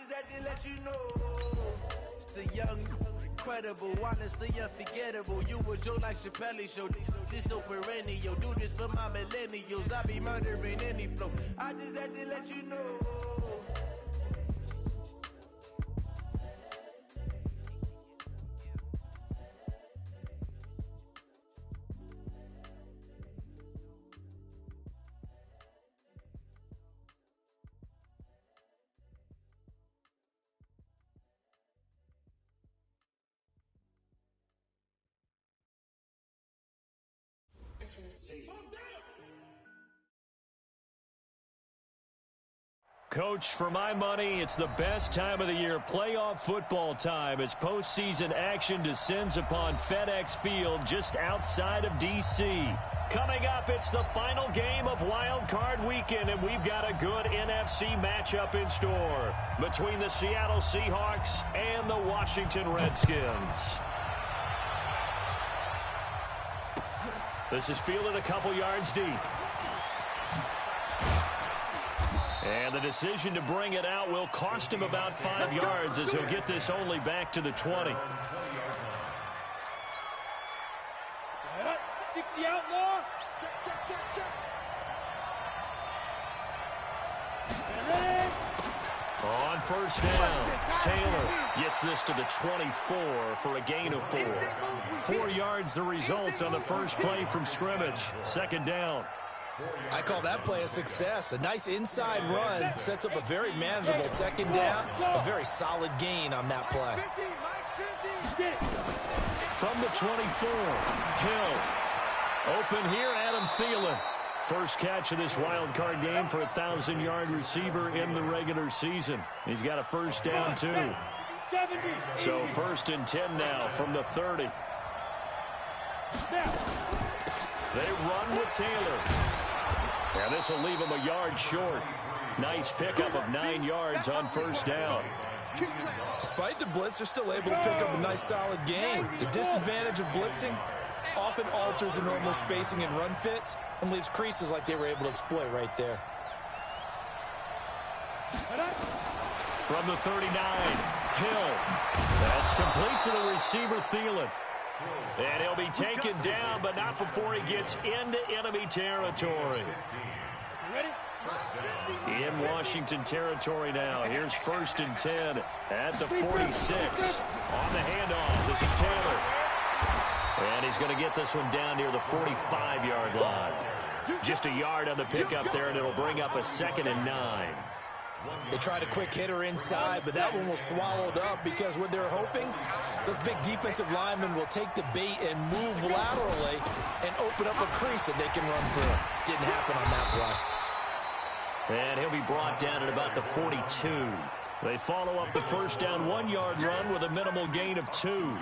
just had to let you know. It's the young, incredible, honestly unforgettable. You a Joe like Chappelle show. This so perennial. Do this for my millennials. I be murdering any flow. I just had to let you know. Coach, for my money, it's the best time of the year. Playoff football time as postseason action descends upon FedEx Field just outside of D.C. Coming up, it's the final game of Wild Card Weekend, and we've got a good NFC matchup in store between the Seattle Seahawks and the Washington Redskins. This is fielded a couple yards deep. And the decision to bring it out will cost him about 5 yards as he'll get this only back to the 20. 60 outlaw. Check. On first down, Taylor gets this to the 24 for a gain of 4. 4 yards the result on the first play from scrimmage. Second down. I call that play a success. A nice inside run sets up a very manageable second down. A very solid gain on that play. From the 24, Hill. Open here, Adam Thielen. First catch of this wild card game for a 1,000-yard receiver in the regular season. He's got a first down, too. So first and 10 now from the 30. They run with Taylor. And this will leave him a yard short. Nice pickup of 9 yards on first down. Despite the blitz, they're still able to pick up a nice solid gain. The disadvantage of blitzing often alters the normal spacing and run fits and leaves creases like they were able to exploit right there. From the 39, Hill. That's complete to the receiver, Thielen. And he'll be taken down, but not before he gets into enemy territory. In Washington territory now. Here's first and 10 at the 46. On the handoff, this is Taylor. And he's going to get this one down near the 45-yard line. Just a yard on the pickup there, and it'll bring up a second and 9. They tried a quick hitter inside, but that one was swallowed up because what they're hoping, those big defensive linemen will take the bait and move laterally and open up a crease that they can run through. Didn't happen on that play. And he'll be brought down at about the 42. They follow up the first down 1-yard run with a minimal gain of 2.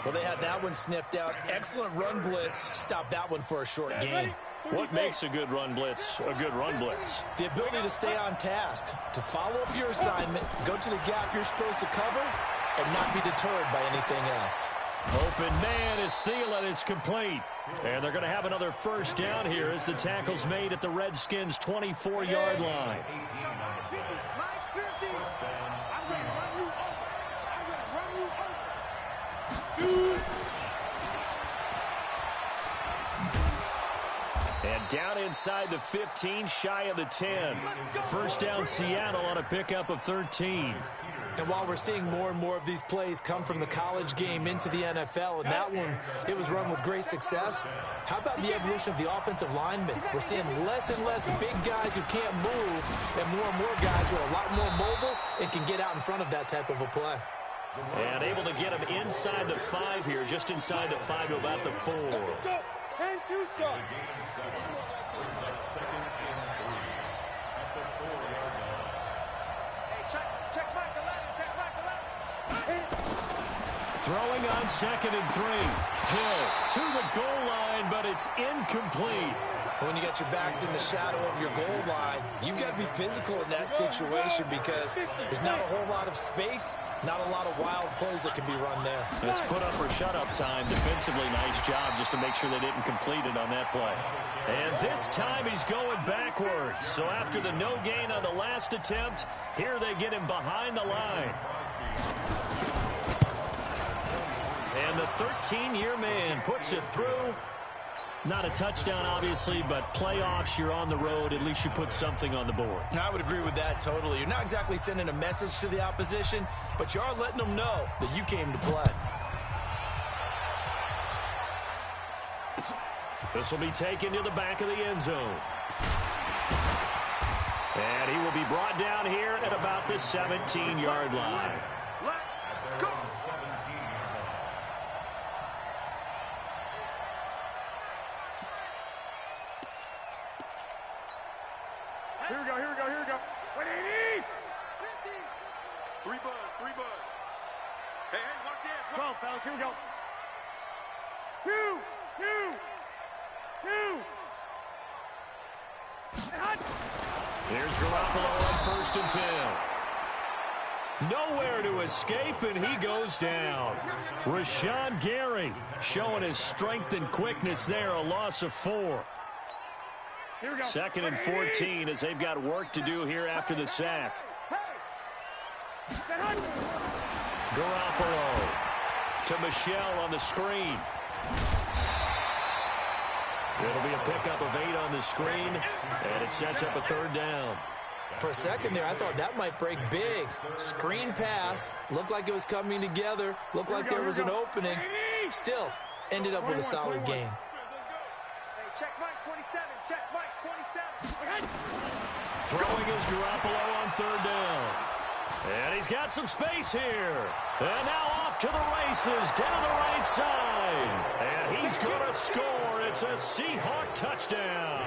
Well, they had that one sniffed out. Excellent run blitz. Stopped that one for a short gain. What makes a good run blitz a good run blitz? The ability to stay on task, to follow up your assignment, go to the gap you're supposed to cover, and not be deterred by anything else. Open man is Thielen. It's complete. And they're going to have another first down here as the tackle's made at the Redskins' 24-yard line. And down inside the 15, shy of the 10. First down Seattle on a pickup of 13. And while we're seeing more and more of these plays come from the college game into the NFL, and that one, it was run with great success, how about the evolution of the offensive linemen? We're seeing less and less big guys who can't move, and more guys who are a lot more mobile and can get out in front of that type of a play. And able to get him inside the 5 here, just inside the 5 to about the 4. 10-2, son. Throwing on second and 3. Hill to the goal line, but it's incomplete. When you got your backs in the shadow of your goal line, you've got to be physical in that situation because there's not a whole lot of space, not a lot of wild plays that can be run there. It's put up or shut up time defensively. Nice job just to make sure they didn't complete it on that play. And this time he's going backwards. So after the no gain on the last attempt, here they get him behind the line. And the 13-year man puts it through. Not a touchdown, obviously, but playoffs, you're on the road. At least you put something on the board. I would agree with that totally. You're not exactly sending a message to the opposition, but you are letting them know that you came to play. This will be taken to the back of the end zone. And he will be brought down here at about the 17-yard line. Let's go. Here we go, here we go, here we go. 180! 50! 3 bud. Hey, watch this. 12, fellas, here we go. 2. Here's Garoppolo on 1st and 10. Nowhere to escape, and he goes down. Rashawn Gary showing his strength and quickness there, a loss of 4. 2nd and 14 as they've got work to do here after the sack. Garoppolo to Michelle on the screen. It'll be a pickup of 8 on the screen, and it sets up a 3rd down. For a second there, I thought that might break big. Screen pass, looked like it was coming together, looked like there was an opening. Still, ended up with a solid game. Check Mike 27, check Mike 27. Throwing is Garoppolo on 3rd down. And he's got some space here. And now off to the races down the right side. And he's going to score. It's a Seahawk touchdown.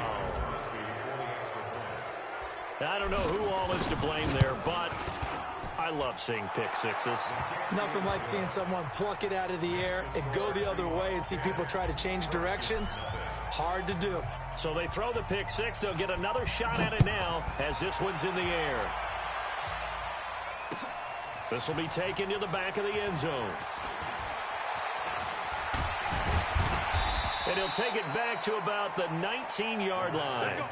I don't know who all is to blame there, but I love seeing pick sixes. Nothing like seeing someone pluck it out of the air and go the other way and see people try to change directions. Hard to do. So they throw the pick six. They'll get another shot at it now as this one's in the air. This will be taken to the back of the end zone. And he'll take it back to about the 19-yard line.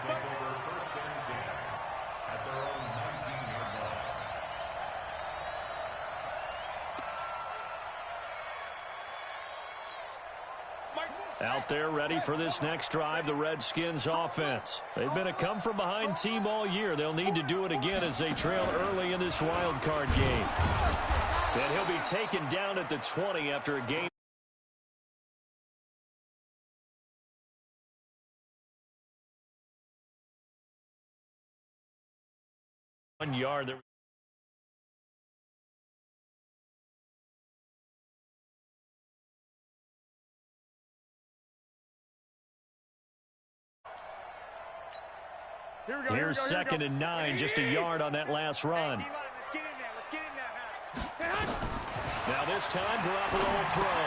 Out there ready for this next drive, the Redskins offense. They've been a come-from-behind team all year. They'll need to do it again as they trail early in this wild card game. And he'll be taken down at the 20 after a game. 1 yard. Here's 2nd and 9, just a yard on that last run. Now this time, Garoppolo will throw.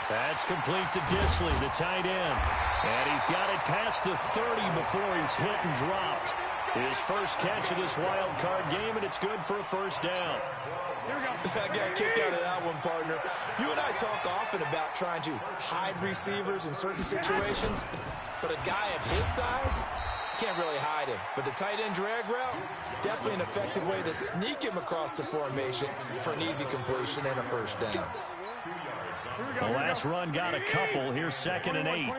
That's complete to Disley, the tight end. And he's got it past the 30 before he's hit and dropped. His first catch of this wild card game, and it's good for a 1st down. I got kicked out of that one, partner. You and I talk often about trying to hide receivers in certain situations, but a guy of his size can't really hide him. But the tight end drag route, definitely an effective way to sneak him across the formation for an easy completion and a 1st down. The last run got a couple. Here's 2nd and 8.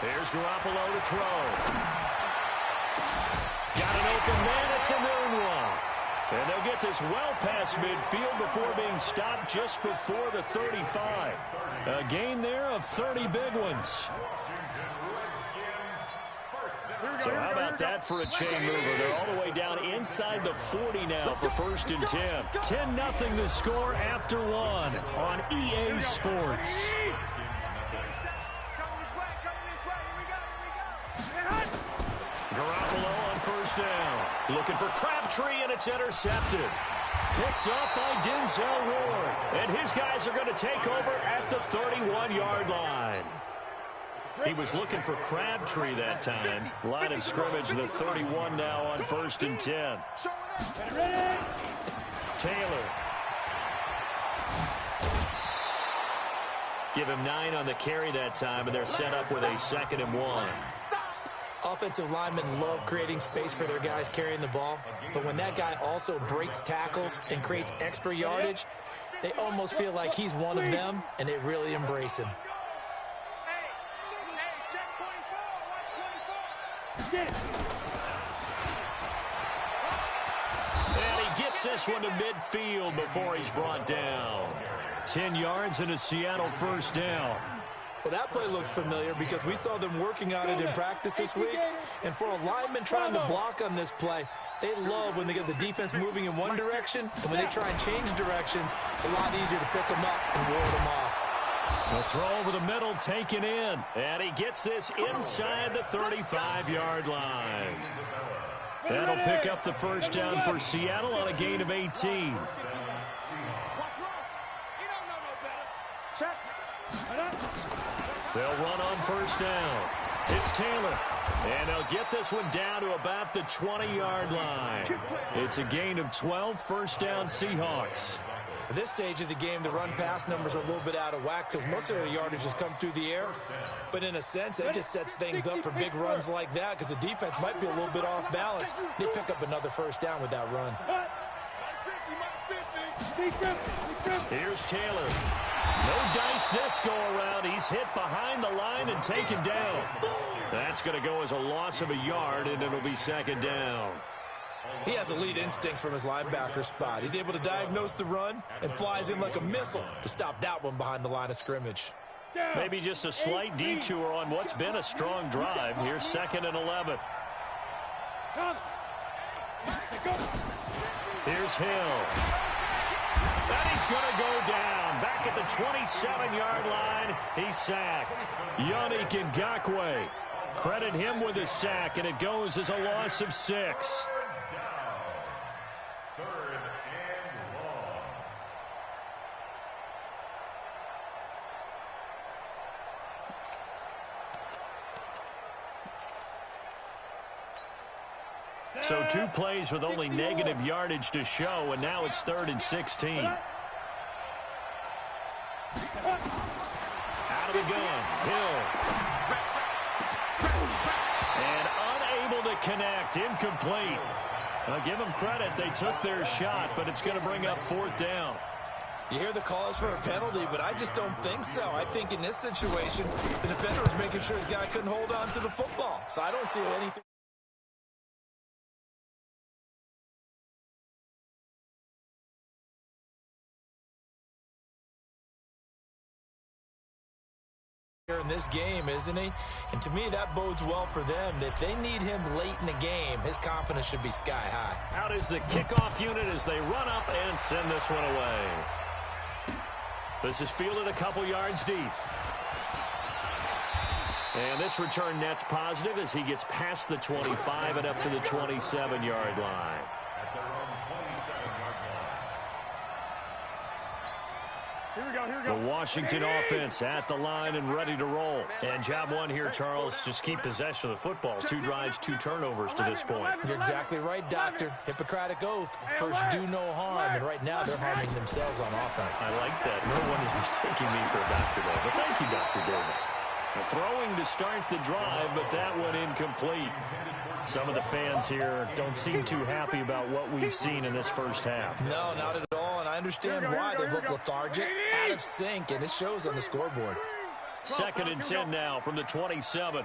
Here's Garoppolo to throw. Got an open man. It's a moonwalk. And they'll get this well past midfield before being stopped just before the 35. A gain there of 30 big ones. So how about that for a chain mover? They're all the way down inside the 40 now for 1st and 10. 10-0 the score after 1 on EA Sports. Garoppolo on first down. Looking for Crabtree, and it's intercepted. Picked up by Denzel Ward. And his guys are going to take over at the 31-yard line. He was looking for Crabtree that time. Line of scrimmage, the 31 now on 1st and 10. Taylor. Give him 9 on the carry that time, and they're set up with a 2nd and 1. Offensive linemen love creating space for their guys carrying the ball, but when that guy also breaks tackles and creates extra yardage, they almost feel like he's one of them, and they really embrace him. And he gets this one to midfield before he's brought down. 10 yards and a Seattle first down. Well, that play looks familiar because we saw them working on it in practice this week. And for a lineman trying to block on this play, they love when they get the defense moving in one direction. And when they try and change directions, it's a lot easier to pick them up and ward them off. A throw over the middle taken in. And he gets this inside the 35-yard line. That'll pick up the first down for Seattle on a gain of 18. They'll run on first down. It's Taylor. And they'll get this one down to about the 20-yard line. It's a gain of 12, first down Seahawks. At this stage of the game, the run-pass numbers are a little bit out of whack because most of the yardage has come through the air. But in a sense, that just sets things up for big runs like that because the defense might be a little bit off balance. They pick up another first down with that run. Here's Taylor. No dice this go-around. He's hit behind the line and taken down. That's going to go as a loss of a yard, and it'll be 2nd down. He has elite instincts from his linebacker spot. He's able to diagnose the run and flies in like a missile to stop that one behind the line of scrimmage. Maybe just a slight detour on what's been a strong drive. Here's 2nd and 11. Here's Hill. And he's going to go down. Back at the 27-yard line, he's sacked. Yannick Ngakoue. Credit him with a sack, and it goes as a loss of 6. So 2 plays with only negative yardage to show, and now it's 3rd and 16. Out of the gun, Hill. And unable to connect, incomplete. I'll give them credit, they took their shot, but it's going to bring up 4th down. You hear the calls for a penalty, but I just don't think so. I think in this situation, the defender was making sure his guy couldn't hold on to the football. So I don't see anything. In this game, isn't he? And to me, that bodes well for them. If they need him late in the game, his confidence should be sky high. Out is the kickoff unit as they run up and send this one away. This is fielded a couple yards deep. And this return net's positive as he gets past the 25 and up to the 27-yard line. The Washington offense at the line and ready to roll. And job one here, Charles, just keep possession of the football. 2 drives, 2 turnovers to this point. You're exactly right, Doctor. Hippocratic oath. First, do no harm. And right now, they're harming themselves on offense. I like that. No one is mistaking me for a doctor, though. But thank you, Dr. Davis. Throwing to start the drive, but that one incomplete. Some of the fans here don't seem too happy about what we've seen in this first half. No, not at all, and I understand why. They look lethargic, out of sync, and it shows on the scoreboard. 2nd and 10 now from the 27.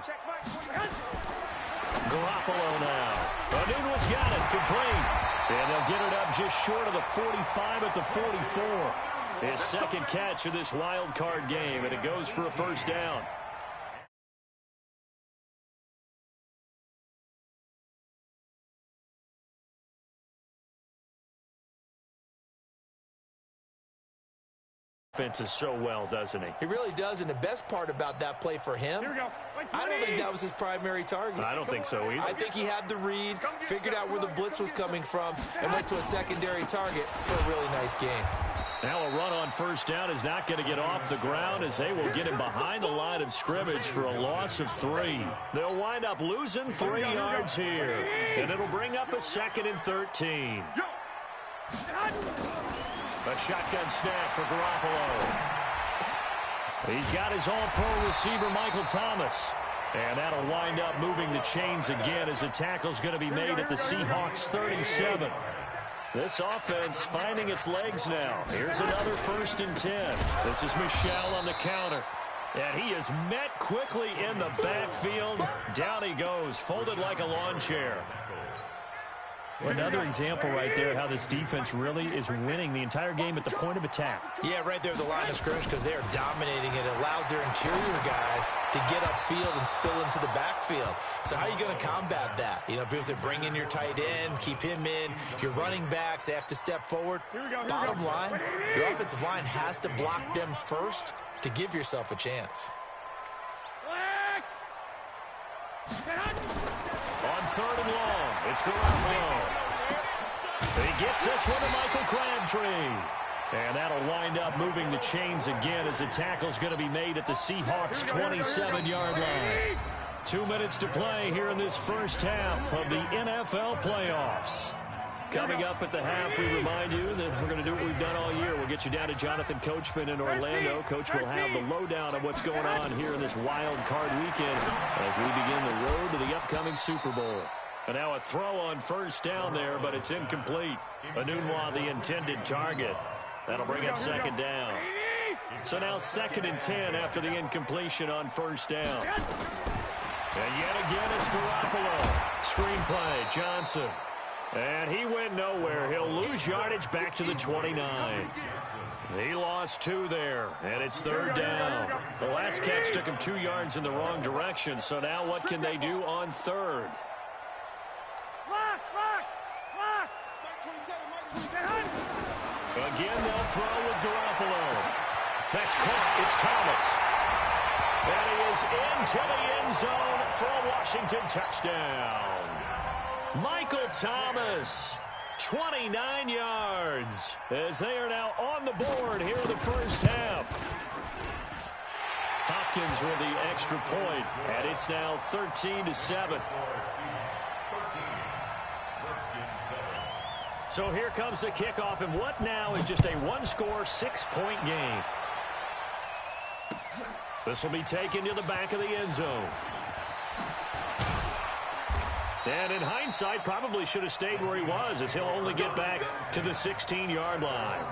Garoppolo now. Anunwa's got it, complete. And they'll get it up just short of the 45 at the 44. His second catch of this wild card game, and it goes for a first down. defenses so well, doesn't he? He really does, and the best part about that play for him, I don't think that was his primary target. I don't think so either. I think he had the read, figured out where the blitz was coming from, and went to a secondary target for a really nice game. Now a run on first down is not going to get off the ground as they will get him behind the line of scrimmage for a loss of 3. They'll wind up losing 3 yards here, and it'll bring up a 2nd and 13. A shotgun snap for Garoppolo. He's got his all-pro receiver, Michael Thomas. And that'll wind up moving the chains again as the tackle's going to be made at the Seahawks 37. This offense finding its legs now. Here's another 1st and 10. This is Michel on the counter. And he is met quickly in the backfield. Down he goes, folded like a lawn chair. Another example right there how this defense really is winning the entire game at the point of attack. Yeah, right there at the line of scrimmage because they are dominating it. It allows their interior guys to get upfield and spill into the backfield. So how are you going to combat that? You know, people say bring in your tight end, keep him in. Your running backs, they have to step forward. Bottom line, your offensive line has to block them first to give yourself a chance. On 3rd and long, it's Garoppolo. He gets this one to Michael Crabtree. And that'll wind up moving the chains again as the tackle's going to be made at the Seahawks' 27-yard line. 2 minutes to play here in this first half of the NFL playoffs. Coming up at the half, we remind you that we're going to do what we've done all year. We'll get you down to Jonathan Coachman in Orlando. Coach will have the lowdown of what's going on here in this wild card weekend as we begin the road to the upcoming Super Bowl. And now a throw on first down there, but it's incomplete. Enunwa, the intended target. That'll bring up 2nd down. So now 2nd and 10 after the incompletion on first down. And yet again, it's Garoppolo. Screenplay, Johnson. And he went nowhere. He'll lose yardage back to the 29. He lost 2 there, and it's 3rd down. The last catch took him 2 yards in the wrong direction, so now what can they do on 3rd? Again, they'll throw with Garoppolo. That's caught. It's Thomas. And he is into the end zone for a Washington touchdown. Michael Thomas, 29 yards, as they are now on the board here in the first half. Hopkins with the extra point, and it's now 13-7. So here comes the kickoff, and what now is just a one-score, 6-point game. This will be taken to the back of the end zone. And in hindsight, probably should have stayed where he was, as he'll only get back to the 16-yard line.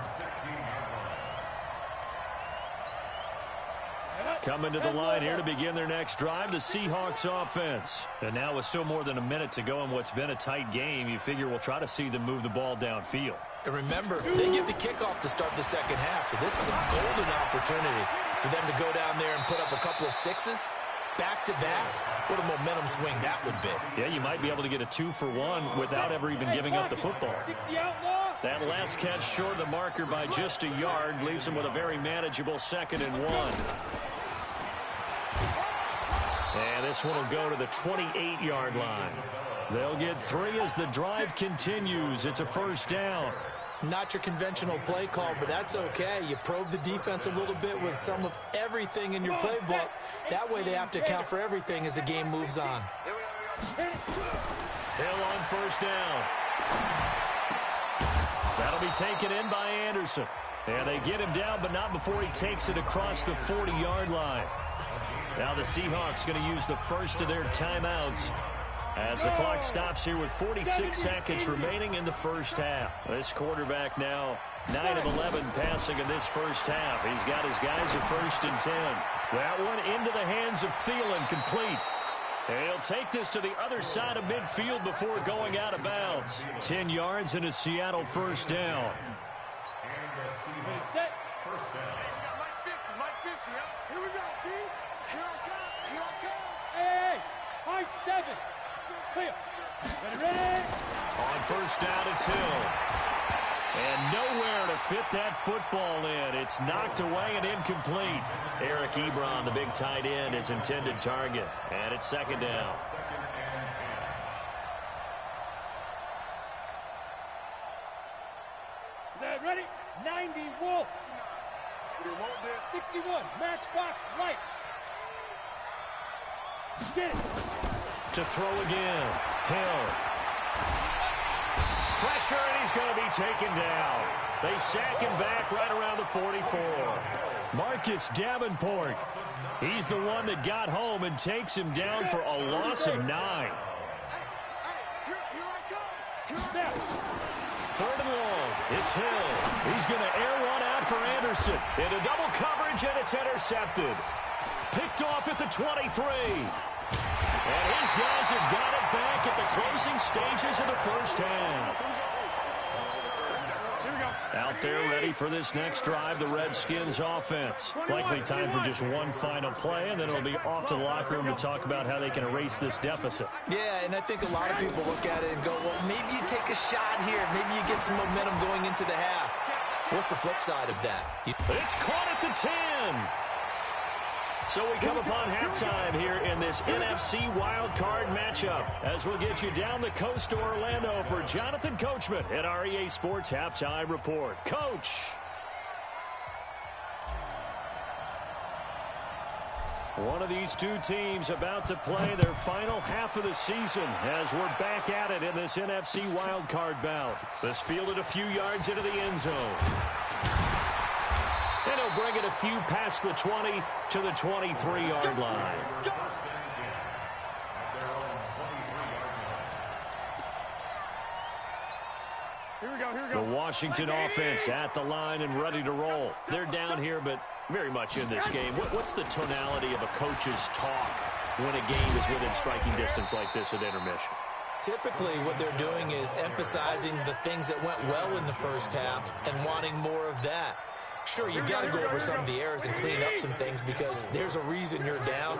Coming to the line here to begin their next drive, the Seahawks offense. And now with still more than a minute to go in what's been a tight game, you figure we'll try to see them move the ball downfield. And remember, they get the kickoff to start the second half, so this is a golden opportunity for them to go down there and put up a couple of 6s. Back-to-back, what a momentum swing that would be. Yeah, you might be able to get a 2-for-1 without ever even giving up the football. That last catch short of the marker by just a yard leaves him with a very manageable 2nd and 1. And this one will go to the 28-yard line. They'll get 3 as the drive continues. It's a first down. Not your conventional play call, but that's okay. You probe the defense a little bit with some of everything in your playbook. That way they have to account for everything as the game moves on. Hill on first down. That'll be taken in by Anderson. And they get him down, but not before he takes it across the 40-yard line. Now the Seahawks going to use the first of their timeouts as the clock stops here with 46 seconds remaining in the first half. This quarterback now 9 of 11 passing in this first half. He's got his guys at 1st and 10. That one into the hands of Thielen, complete. And he'll take this to the other side of midfield before going out of bounds. 10 yards and a Seattle first down. First down. Mike 50. Here we go, T. Here I come. Hey, Mike 7. Clear. Ready. On first down, it's Hill. And nowhere to fit that football in. It's knocked away and incomplete. Eric Ebron, the big tight end, his intended target. And it's second down. Set, ready? 90, Wolf. 61, Matchbox, right. Get it. To throw again. Hill. Pressure, and he's going to be taken down. They sack him back right around the 44. Marcus Davenport. He's the one that got home and takes him down for a loss of 9. Third and long. It's Hill. He's going to air one out for Anderson. Into double coverage, and it's intercepted. Picked off at the 23. And his guys have got it back at the closing stages of the first half. Out there ready for this next drive, the Redskins offense. Likely time for just one final play, and then it'll be off to the locker room to talk about how they can erase this deficit. Yeah, and I think a lot of people look at it and go, well, maybe you take a shot here. Maybe you get some momentum going into the half. What's the flip side of that? It's caught at the 10. So we come upon halftime here in this NFC wildcard matchup as we'll get you down the coast to Orlando for Jonathan Coachman at REA Sports Halftime Report. Coach. One of these two teams about to play their final half of the season as we're back at it in this NFC wildcard bout. This fielded a few yards into the end zone. And he'll bring it a few past the 20 to the 23-yard line. The Washington offense at the line and ready to roll. They're down here, but very much in this game. What's the tonality of a coach's talk when a game is within striking distance like this at intermission? Typically, what they're doing is emphasizing the things that went well in the first half and wanting more of that. Sure, you've got to go over some of the errors and clean up some things because there's a reason you're down.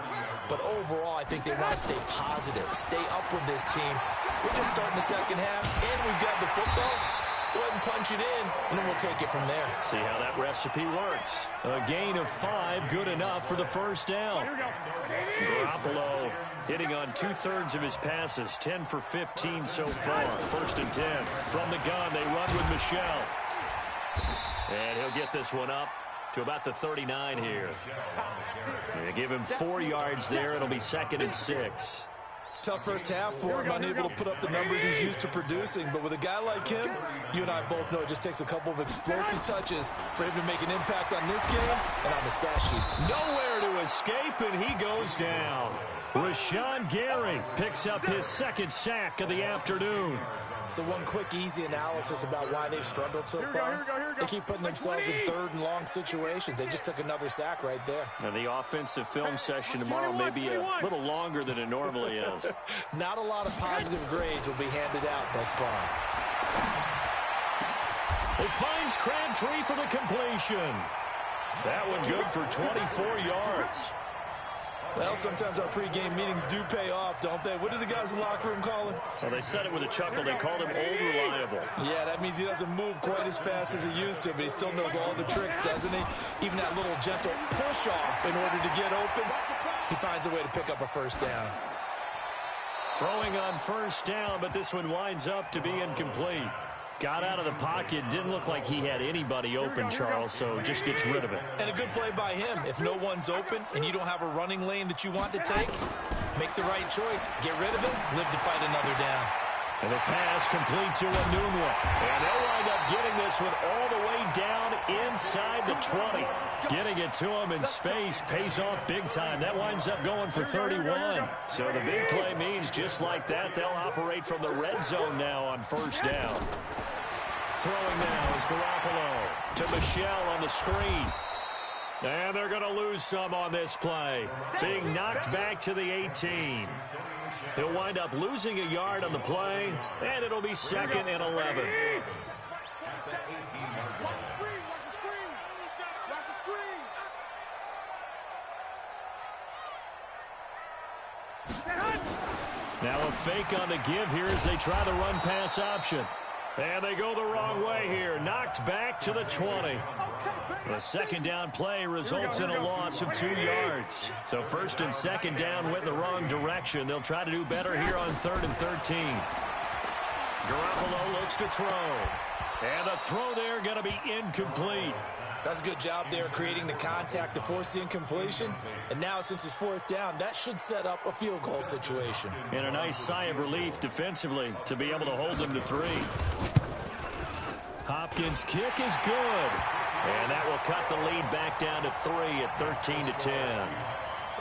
But overall, I think they want to stay positive, stay up with this team. We're just starting the second half, and we've got the football. Let's go ahead and punch it in, and then we'll take it from there. See how that recipe works. A gain of 5, good enough for the first down. Garoppolo hitting on 2/3 of his passes, 10 for 15 so far. First and 10. From the gun, they run with Michel. And he'll get this one up to about the 39 here. They give him 4 yards there. It'll be second and 6. Tough first half for him, unable to put up the numbers he's used to producing. But with a guy like him, you and I both know it just takes a couple of explosive touches for him to make an impact on this game and on the stat sheet. Nowhere to escape, and he goes down. Rashawn Gary picks up his second sack of the afternoon. So one quick, easy analysis about why they've struggled so far. They keep putting themselves in third and long situations. They just took another sack right there. And the offensive film session tomorrow may be a little longer than it normally is. Not a lot of positive grades will be handed out thus far. It finds Crabtree for the completion. That one good for 24 yards. Well, sometimes our pregame meetings do pay off, don't they? What do the guys in the locker room call him? Well, they said it with a chuckle. They called him Old Reliable. Yeah, that means he doesn't move quite as fast as he used to, but he still knows all the tricks, doesn't he? Even that little gentle push-off in order to get open, he finds a way to pick up a first down. Throwing on first down, but this one winds up to be incomplete. Got out of the pocket. Didn't look like he had anybody open, Charles, so just gets rid of it. And a good play by him. If no one's open and you don't have a running lane that you want to take, make the right choice. Get rid of it, live to fight another down. And the pass complete to Enunwa. And they'll wind up getting this one all the way down inside the 20. Getting it to him in space pays off big time. That winds up going for 31. So the big play means just like that, they'll operate from the red zone now on first down. Throwing now is Garoppolo to Michel on the screen. And they're going to lose some on this play. Being knocked back to the 18. He'll wind up losing a yard on the play, and it'll be second and 11. Now a fake on the give here as they try the run-pass option. And they go the wrong way here. Knocked back to the 20. The second down play results in a loss of 2 yards. So first and second down went in the wrong direction. They'll try to do better here on 3rd and 13. Garoppolo looks to throw. And the throw there going to be incomplete. That's a good job there creating the contact to force the incompletion. And now since it's 4th down, that should set up a field goal situation. And a nice sigh of relief defensively to be able to hold them to 3. Hopkins' kick is good. And that will cut the lead back down to 3 at 13-10.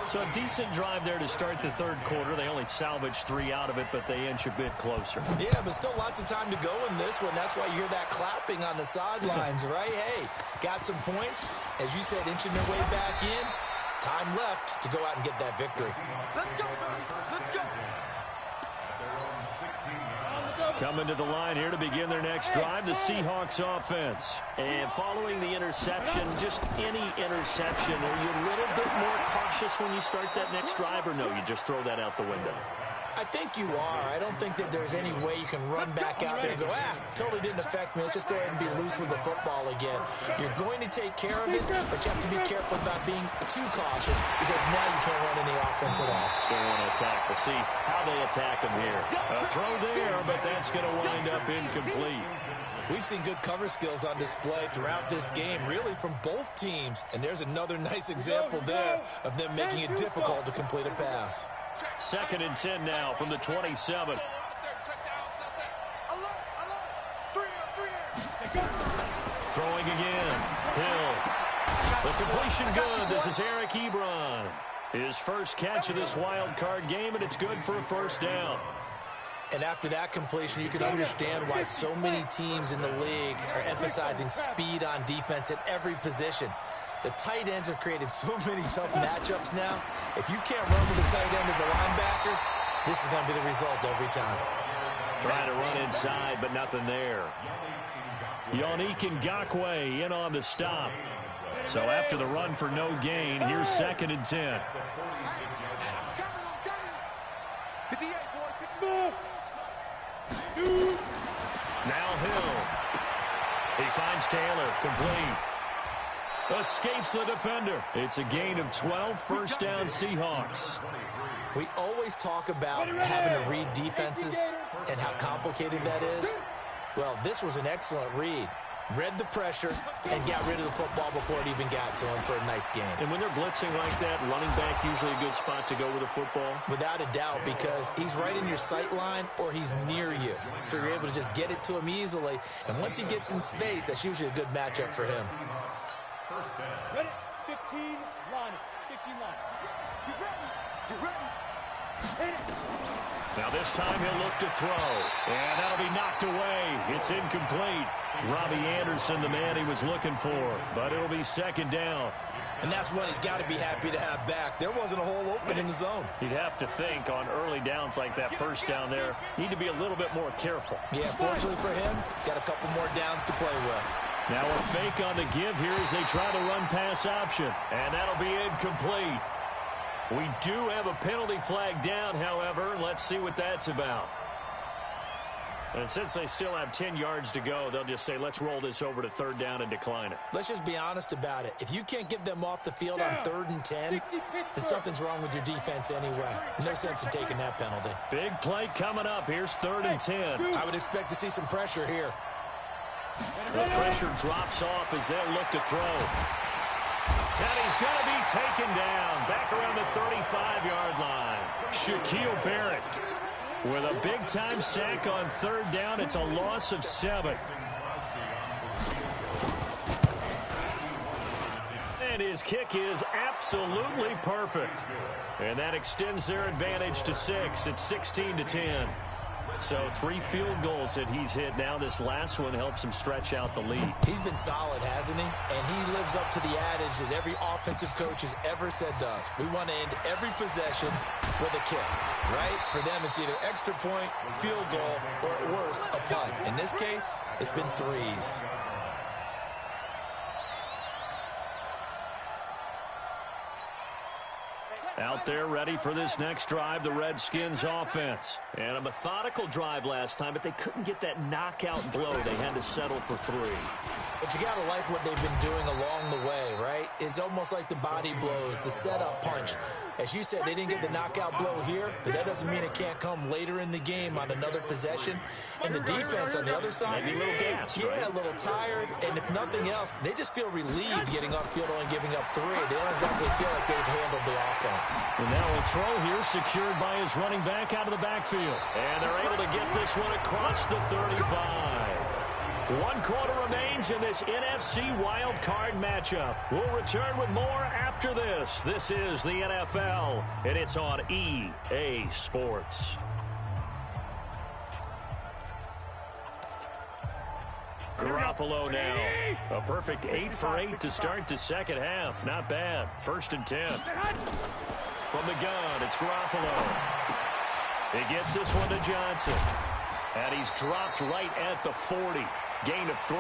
So a decent drive there to start the 3rd quarter. They only salvaged 3 out of it, but they inch a bit closer. Yeah, but still lots of time to go in this one. That's why you hear that clapping on the sidelines, right? Hey, got some points. As you said, inching their way back in. Time left to go out and get that victory. Let's go. Let's go. Coming to the line here to begin their next drive, the Seahawks offense. And following the interception, just any interception, are you a little bit more cautious when you start that next drive, or no, you just throw that out the window? I think you are. I don't think that there's any way you can run back out there and go, totally didn't affect me. Let's just go ahead and be loose with the football again. You're going to take care of it, but you have to be careful about being too cautious because now you can't run any offense at all. Still want to attack. We'll see how they attack him here. A throw there, but that's going to wind up incomplete. We've seen good cover skills on display throughout this game, really from both teams. And there's another nice example there of them making it difficult to complete a pass. 2nd and 10 now from the 27. Throwing again. Hill. The completion good. This is Eric Ebron. His first catch of this wild card game, and it's good for a 1st down. And after that completion, you can understand why so many teams in the league are emphasizing speed on defense at every position. The tight ends have created so many tough matchups now. If you can't run with a tight end as a linebacker, this is going to be the result every time. Trying to run inside, but nothing there. Yannick Ngakoue in on the stop. So after the run for no gain, here's 2nd and 10. Now Hill. He finds Taylor, complete. Escapes the defender. It's a gain of 12, 1st down Seahawks. We always talk about having to read defenses and how complicated that is. Well, this was an excellent read. Read the pressure and got rid of the football before it even got to him for a nice game. And when they're blitzing like that, running back usually a good spot to go with a football? Without a doubt, because he's right in your sight line or he's near you. So you're able to just get it to him easily. And once he gets in space, that's usually a good matchup for him. Ready? 15 line. 15 line. Get ready. Get ready. Hit it. Now this time he'll look to throw. And that'll be knocked away. It's incomplete. Robbie Anderson, the man he was looking for. But it'll be 2nd down. And that's one he's got to be happy to have back. There wasn't a hole open in the zone. You'd have to think on early downs like that 1st down there, need to be a little bit more careful. Yeah, fortunately for him, got a couple more downs to play with. Now a fake on the give here as they try the run-pass option. And that'll be incomplete. We do have a penalty flag down, however. Let's see what that's about. And since they still have 10 yards to go, they'll just say, let's roll this over to 3rd down and decline it. Let's just be honest about it. If you can't get them off the field on 3rd and 10, then something's wrong with your defense anyway. No sense in taking that penalty. Big play coming up. Here's 3rd and 10. I would expect to see some pressure here. The pressure drops off as they'll look to throw. And he's going to be taken down back around the 35-yard line. Shaquille Barrett with a big-time sack on 3rd down. It's a loss of 7. And his kick is absolutely perfect. And that extends their advantage to 6. It's 16-10. So 3 field goals that he's hit now. This last one helps him stretch out the lead. He's been solid, hasn't he? And he lives up to the adage that every offensive coach has ever said to us. We want to end every possession with a kick, right? For them, it's either extra point, field goal, or at worst, a punt. In this case, it's been 3s. Out there ready for this next drive, the Redskins offense. And a methodical drive last time, but they couldn't get that knockout blow. They had to settle for 3. But you got to like what they've been doing along the way, right? It's almost like the body blows, the setup punch. As you said, they didn't get the knockout blow here, but that doesn't mean it can't come later in the game on another possession. And the defense on the other side, maybe a little gas, yeah, right? A little tired. And if nothing else, they just feel relieved getting upfield only giving up 3. They don't exactly feel like they've handled the offense. And now a throw here secured by his running back out of the backfield. And they're able to get this one across the 35. 1 quarter remains in this NFC wild card matchup. We'll return with more after this. This is the NFL, and it's on EA Sports. Garoppolo now. A perfect 8 for 8 to start the second half. Not bad. 1st and 10. From the gun, it's Garoppolo. He gets this one to Johnson. And he's dropped right at the 40. Gain of 3.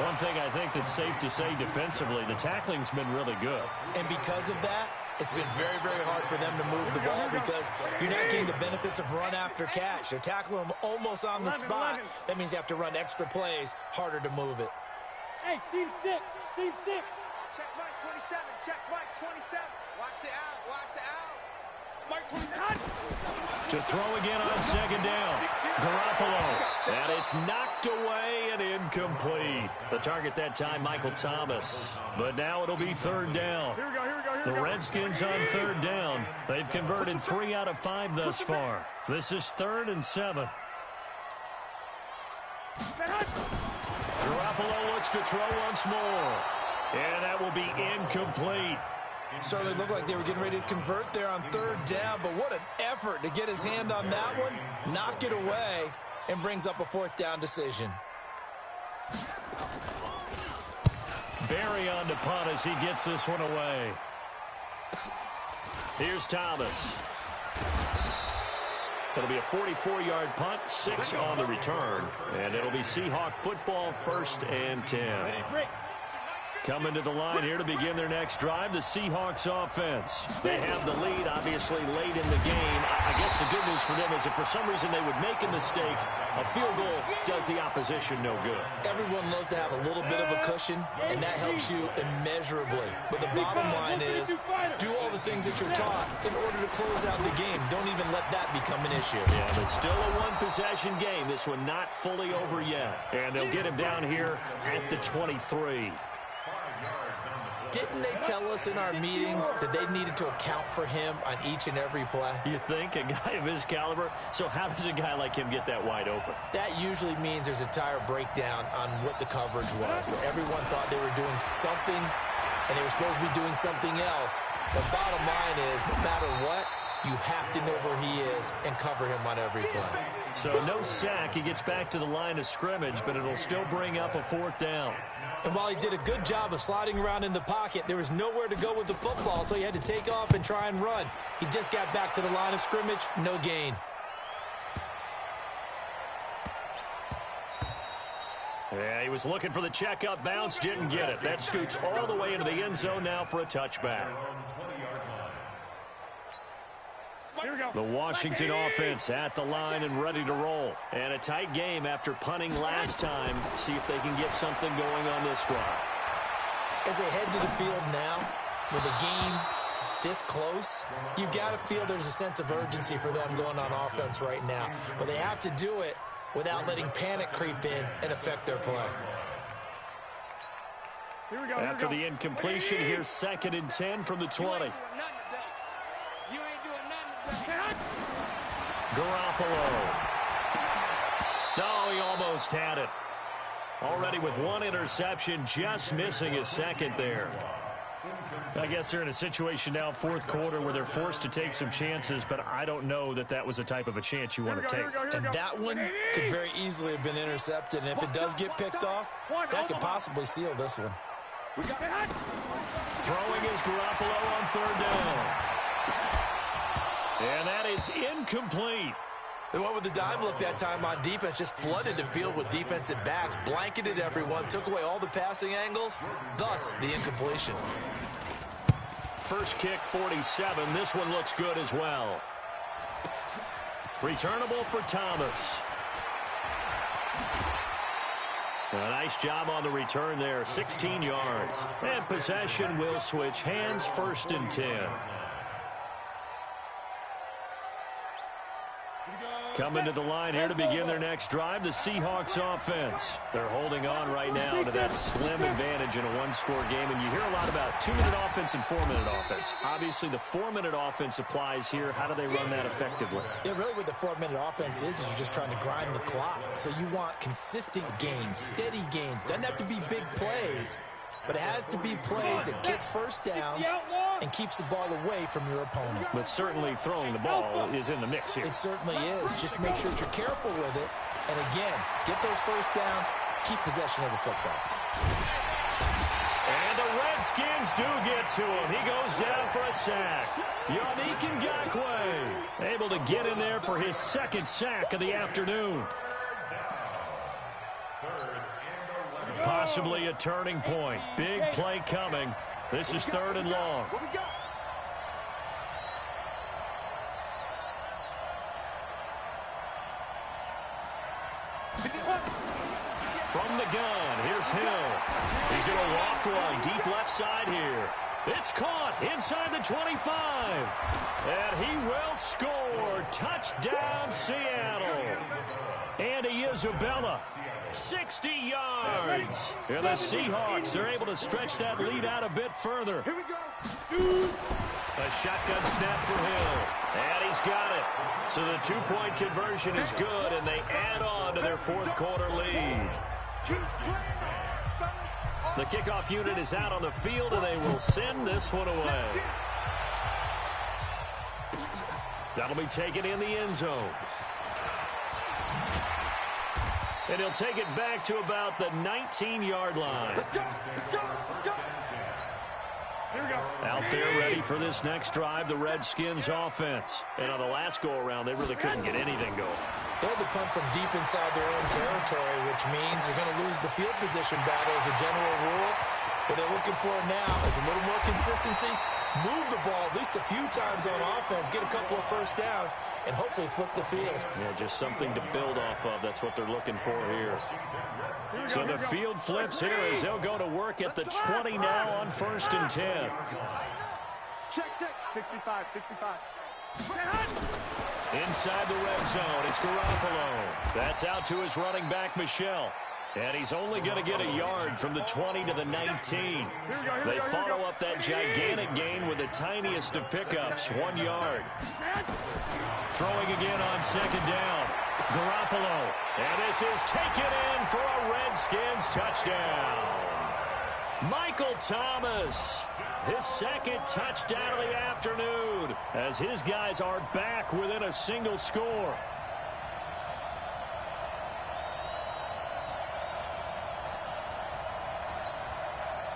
One thing I think that's safe to say defensively, the tackling's been really good. And because of that, it's been very, very hard for them to move the ball because you're not getting the benefits of run after catch. They're tackling them almost on the spot. That means you have to run extra plays, harder to move it. Hey, seam 6. Check Mike 27. Check Mike 27. Watch the out. Watch the out. Mike 27. To throw again on 2nd down. Garoppolo. And it's knocked away and incomplete. The target that time, Michael Thomas. But now it'll be 3rd down. Here we go. The Redskins on 3rd down. They've converted 3 out of 5 thus far. This is 3rd and 7. Garoppolo looks to throw once more. And that will be incomplete. Certainly looked like they were getting ready to convert there on 3rd down, but what an effort to get his hand on that one, knock it away, and brings up a 4th down decision. Barry on to punt as he gets this one away. Here's Thomas. It'll be a 44-yard punt, 6 on the return, and it'll be Seahawk football, 1st and 10. Coming to the line here to begin their next drive, the Seahawks offense. They have the lead, obviously, late in the game. I guess the good news for them is if for some reason they would make a mistake, a field goal does the opposition no good. Everyone loves to have a little bit of a cushion, and that helps you immeasurably. But the bottom line is, do all the things that you're taught in order to close out the game. Don't even let that become an issue. Yeah, but still a one-possession game. This one not fully over yet. And they'll get him down here at the 23. Didn't they tell us in our meetings that they needed to account for him on each and every play? You think? A guy of his caliber? So how does a guy like him get that wide open? That usually means there's a tire breakdown on what the coverage was. Everyone thought they were doing something, and they were supposed to be doing something else. The bottom line is, no matter what, you have to know where he is and cover him on every play. So no sack. He gets back to the line of scrimmage, but it'll still bring up a 4th down. And while he did a good job of sliding around in the pocket, there was nowhere to go with the football, so he had to take off and try and run. He just got back to the line of scrimmage, no gain. Yeah, he was looking for the checkup bounce, didn't get it. That scoots all the way into the end zone now for a touchback. The Washington offense at the line and ready to roll. And a tight game after punting last time. See if they can get something going on this drive. As they head to the field now, with a game this close, you've got to feel there's a sense of urgency for them going on offense right now. But they have to do it without letting panic creep in and affect their play. After the incompletion, here's 2nd and 10 from the 20. Garoppolo. No, he almost had it. Already with 1 interception, just missing his 2nd there. I guess they're in a situation now, 4th quarter, where they're forced to take some chances, but I don't know that that was the type of a chance you want to take. And that one could very easily have been intercepted, and if it does get picked off, that could possibly seal this one. Throwing is Garoppolo on 3rd down. And that is incomplete. They went with the dime look that time on defense, just flooded the field with defensive backs, blanketed everyone, took away all the passing angles, thus the incompletion. first kick 47. This one looks good as well. Returnable for Thomas. A nice job on the return there, 16 yards. And possession will switch hands, 1st and 10. Coming to the line here to begin their next drive, the Seahawks offense. They're holding on right now to that slim advantage in a one-score game, and you hear a lot about 2-minute offense and 4-minute offense. Obviously, the 4-minute offense applies here. How do they run that effectively? Yeah, really what the 4-minute offense is you're just trying to grind the clock. So you want consistent gains, steady gains. Doesn't have to be big plays, but it has to be plays that gets first downs and keeps the ball away from your opponent. But certainly throwing the ball is in the mix here. It certainly is. Just make sure that you're careful with it. And again, get those first downs, keep possession of the football. And the Redskins do get to him. He goes down for a sack. Yannick Ngakoue able to get in there for his 2nd sack of the afternoon. Possibly a turning point. Big play coming. This is 3rd and long. From the gun, here's Hill. He's going to walk one deep left side here. It's caught inside the 25. And he will score. Touchdown, Seattle. Andy Isabella, 60 yards. And the Seahawks are able to stretch that lead out a bit further. Here we go. A shotgun snap for Hill. And he's got it. So the 2-point conversion is good, and they add on to their 4th quarter lead. The kickoff unit is out on the field, and they will send this one away. That'll be taken in the end zone. And he'll take it back to about the 19-yard line. Out there ready for this next drive, the Redskins offense. And on the last go-around, they really couldn't get anything going. They had to punt from deep inside their own territory, which means they're going to lose the field position battle as a general rule. What they're looking for now is a little more consistency, move the ball at least a few times on offense, get a couple of first downs, and hopefully flip the field. Yeah, just something to build off of. That's what they're looking for here. So the field flips here as they'll go to work at the 20 now on 1st and 10. Check. 65. Inside the red zone, it's Garoppolo. That's out to his running back, Michel. And he's only going to get a yard from the 20 to the 19. They follow up that gigantic gain with the tiniest of pickups, 1 yard. Throwing again on 2nd down. Garoppolo. And this is taken in for a Redskins touchdown. Michael Thomas, his 2nd touchdown of the afternoon, as his guys are back within a single score.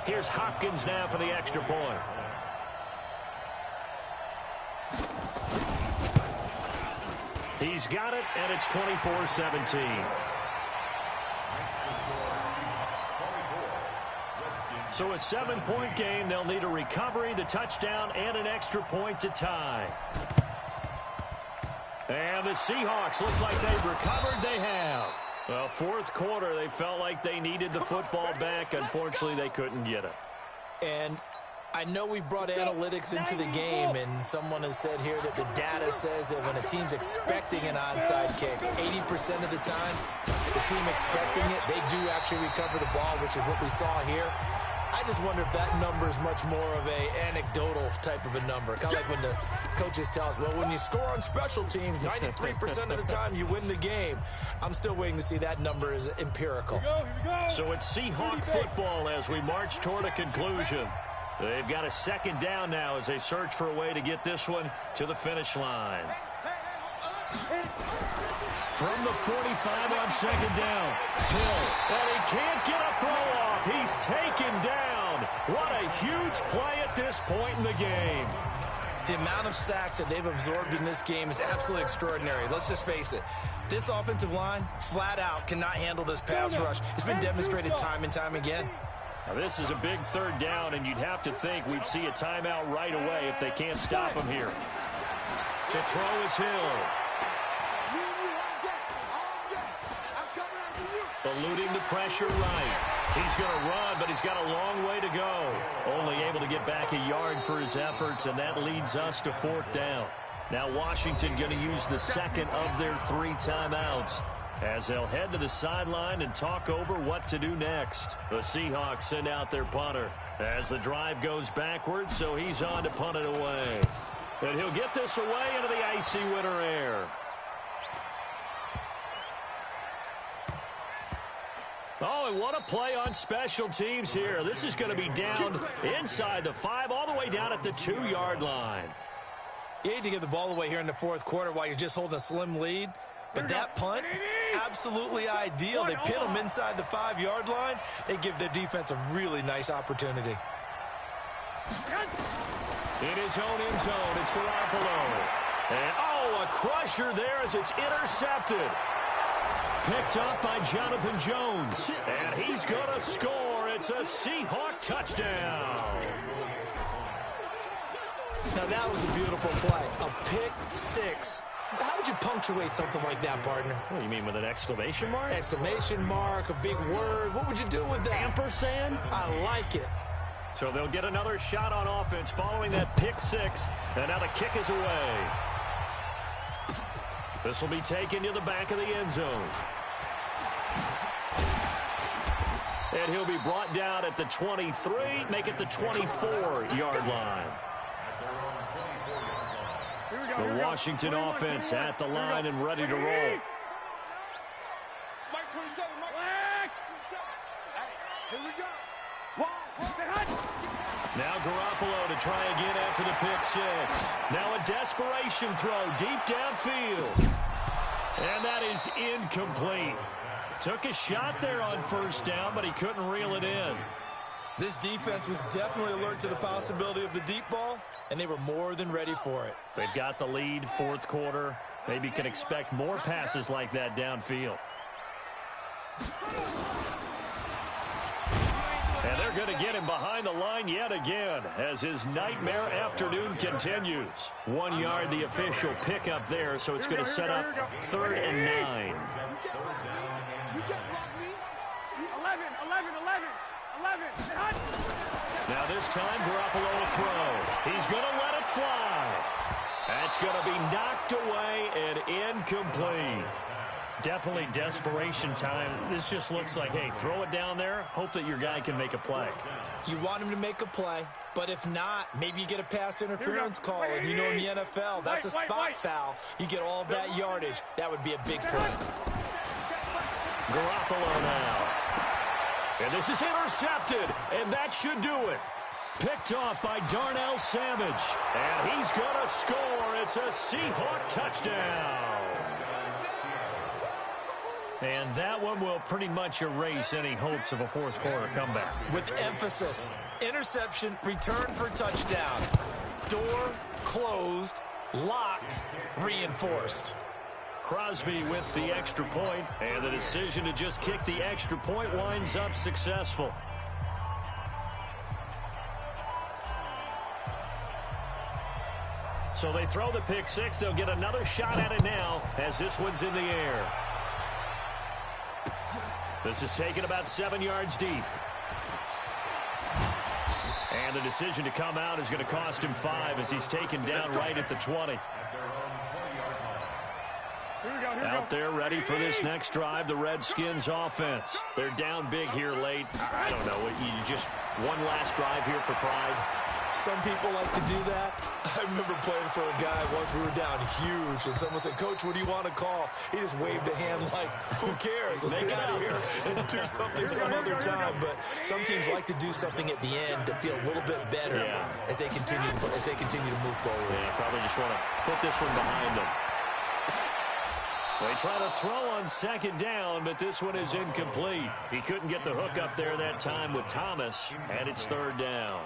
Here's Hopkins now for the extra point. He's got it, and it's 24-17. So a 7-point game. They'll need a recovery, the touchdown, and an extra point to tie. And the Seahawks, looks like they've recovered. They have. Well, 4th quarter, they felt like they needed the football back. Unfortunately, they couldn't get it. And I know we brought analytics into the game, and someone has said here that the data says that when a team's expecting an onside kick, 80% of the time, the team expecting it, they do actually recover the ball, which is what we saw here. I just wonder if that number is much more of a anecdotal type of a number. Kind of like when the coaches tell us, well, when you score on special teams, 93% of the time you win the game. I'm still waiting to see that number is empirical. Here we go. So it's Seahawk football as we march toward a conclusion. They've got a 2nd down now as they search for a way to get this one to the finish line. From the 45 on 2nd down, Hill, and he can't get a throw off. He's taken down. What a huge play at this point in the game. The amount of sacks that they've absorbed in this game is absolutely extraordinary. Let's just face it. This offensive line, flat out, cannot handle this pass rush. It's been demonstrated time and time again. Now, this is a big third down, and you'd have to think we'd see a timeout right away if they can't stop him here. To throw is Hill. Eluding the pressure right. He's going to run, but he's got a long way to go. Only able to get back a yard for his efforts, and that leads us to 4th down. Now Washington going to use the second of their 3 timeouts as they'll head to the sideline and talk over what to do next. The Seahawks send out their punter as the drive goes backwards, so he's on to punt it away. And he'll get this away into the icy winter air. Oh, and what a play on special teams here. This is going to be down inside the 5, all the way down at the 2-yard line. You hate to give the ball away here in the 4th quarter while you're just holding a slim lead, but that punt, absolutely ideal. They pin them inside the 5-yard line. They give their defense a really nice opportunity. In his own end zone, it's Garoppolo. And, oh, a crusher there as it's intercepted. Picked up by Jonathan Jones. And he's going to score. It's a Seahawk touchdown. Now, that was a beautiful play. A pick 6. How would you punctuate something like that, partner? What do you mean, with an exclamation mark? Exclamation mark, a big word. What would you do with that? Ampersand? I like it. So they'll get another shot on offense following that pick 6. And now the kick is away. This will be taken to the back of the end zone. And he'll be brought down at the 23, make it the 24-yard line. The Washington offense at the line and ready to roll. Now Garoppolo to try again after the pick 6. Now a desperation throw deep downfield. And that is incomplete. Took a shot there on 1st down, but he couldn't reel it in. This defense was definitely alert to the possibility of the deep ball, and they were more than ready for it. They've got the lead, 4th quarter. Maybe can expect more passes like that downfield. And they're going to get him behind the line yet again as his nightmare afternoon continues. 1 yard, the official pickup there, so it's going to set up 3rd and 9. Now this time, Garoppolo will throw. He's going to let it fly. That's going to be knocked away and incomplete. Definitely desperation time. This just looks like, hey, throw it down there, hope that your guy can make a play. You want him to make a play, but if not, maybe you get a pass interference call, and you know in the NFL, that's a spot foul. You get all of that yardage. That would be a big play. Garoppolo now. And this is intercepted, and that should do it. Picked off by Darnell Savage. And he's going to score. It's a Seahawk touchdown. And that one will pretty much erase any hopes of a 4th quarter comeback. With emphasis, interception, return for touchdown. Door closed, locked, reinforced. Crosby with the extra point, and the decision to just kick the extra point winds up successful. So they throw the pick 6. They'll get another shot at it now as this one's in the air. This is taken about 7 yards deep. And the decision to come out is going to cost him 5 as he's taken down right at the 20. Out there ready for this next drive, the Redskins offense. They're down big here late. I don't know. You just one last drive here for pride. Some people like to do that. I remember playing for a guy once. We were down huge, and someone said, "Coach, what do you want to call?" He just waved a hand like, "Who cares? Let's get out of here and do something some other time." But some teams like to do something at the end to feel a little bit better as they continue to move forward. Yeah, probably just want to put this one behind them. They try to throw on 2nd down, but this one is incomplete. He couldn't get the hook up there that time with Thomas, and it's 3rd down.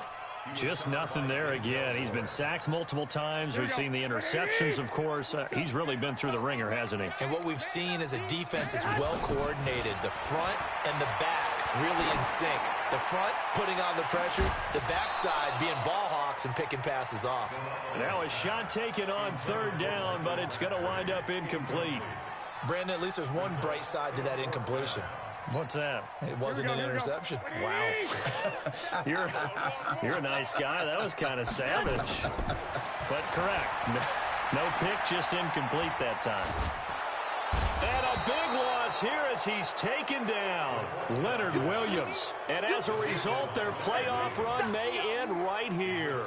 Just nothing there again. He's been sacked multiple times. We've seen the interceptions, of course. He's really been through the ringer, hasn't he? And what we've seen is a defense that's well coordinated. The front and the back really in sync. The front putting on the pressure, the backside being ball hawks and picking passes off. Now a shot taken on third down, but it's going to wind up incomplete. Brandon, at least there's one bright side to that incompletion. What's that? It wasn't an interception. Wow. You're a nice guy. That was kind of savage. But correct. No pick, just incomplete that time. And a big loss here as he's taken down. Leonard Williams. And as a result, their playoff run may end right here.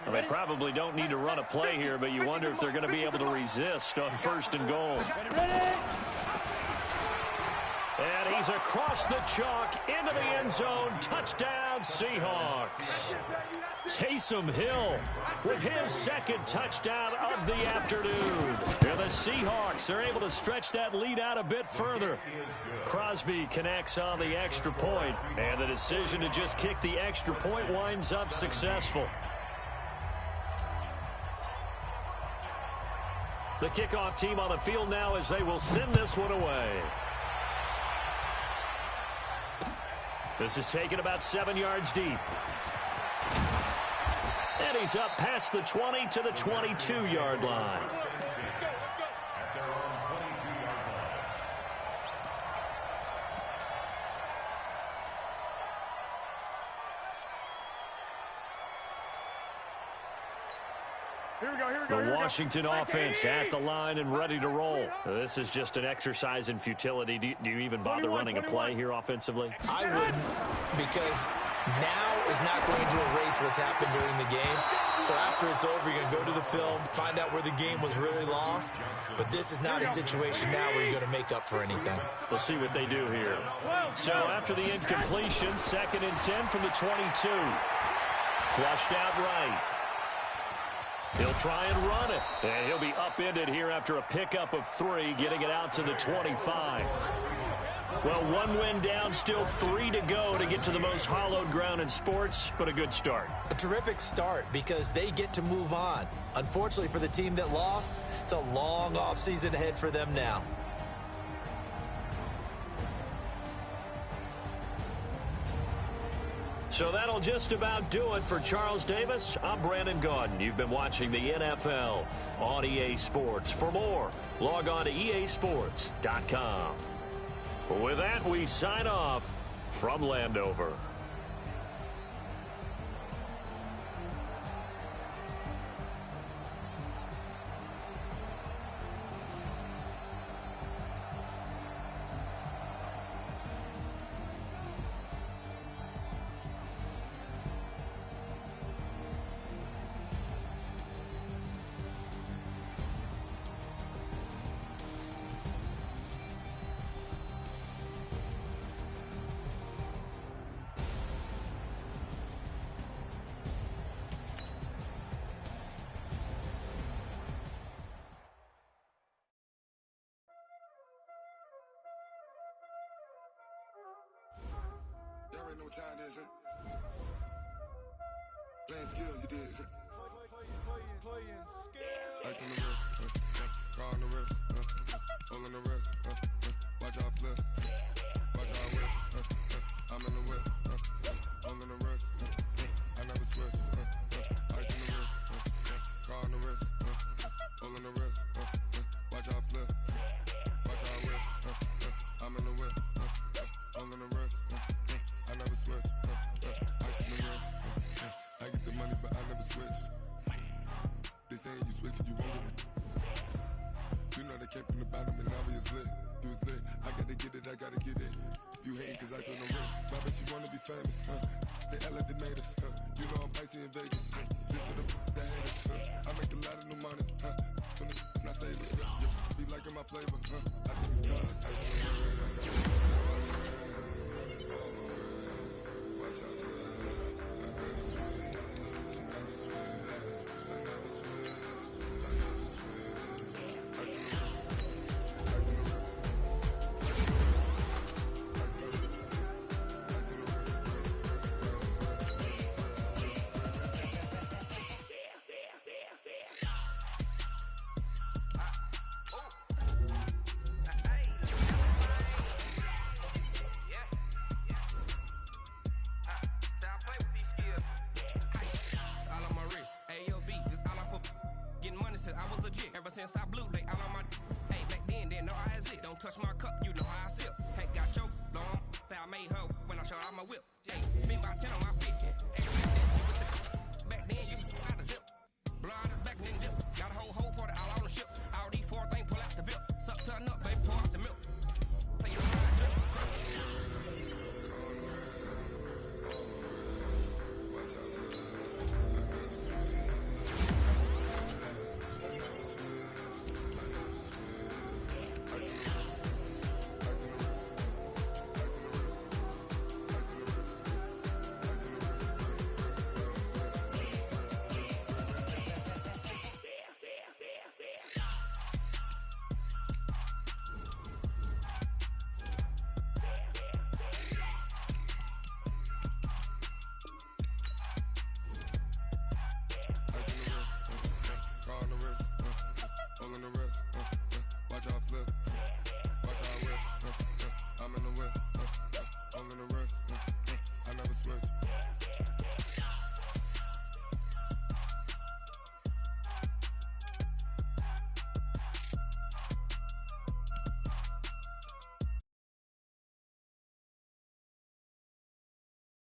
Well, they probably don't need to run a play here, but you wonder if they're going to be able to resist on 1st and goal. And he's across the chalk into the end zone. Touchdown, Seahawks. Taysom Hill with his 2nd touchdown of the afternoon. And the Seahawks are able to stretch that lead out a bit further. Crosby connects on the extra point, and the decision to just kick the extra point winds up successful. The kickoff team on the field now as they will send this one away. This is taken about 7 yards deep. And he's up past the 20 to the 22-yard line. The Washington offense at the line and ready to roll. This is just an exercise in futility. Do you even bother running a play here offensively? I wouldn't, because now is not going to erase what's happened during the game. So after it's over, you're going to go to the film, find out where the game was really lost. But this is not a situation now where you're going to make up for anything. We'll see what they do here. So after the incompletion, 2nd and 10 from the 22. Flushed out right. He'll try and run it. And he'll be upended here after a pickup of 3, getting it out to the 25. Well, 1 win down, still 3 to go to get to the most hallowed ground in sports, but a good start. A terrific start because they get to move on. Unfortunately for the team that lost, it's a long offseason ahead for them now. So that'll just about do it for Charles Davis. I'm Brandon Gaudin. You've been watching the NFL on EA Sports. For more, log on to easports.com. With that, we sign off from Landover. Y'all already know what time it is, huh? Playing skills, you did. Playing skills. Ice on the wrist, car on the wrist, hole on the wrist, watch out flip, watch out whip, I'm in the whip, hole in the wrist, I never switch, ice on the wrist, car on the wrist, hole in the wrist, watch out flip, watch out whip, I'm in the whip, hole in the wrist, I never switch, ice in the wrist, I get the money but I never switch. They saying you switch and you won't get it. You know they came from the bottom and now we is lit. You was lit, I gotta get it, I gotta get it. You hating cause ice on the wrist. Why bet you wanna be famous, They act like they made us, You know I'm icy in Vegas, This for them that hate us, I make a lot of new money, When it's not savers, Be liking my flavor, I think it's cause ice on the wrist. Watch out, I never switch, I never switch. since I was a jit. Ever since I blew, they all on my hey, back then, didn't know I exist. Don't touch my cup, you know how I sip. Hey, got your long, say I made her when I showed out my whip. Hey,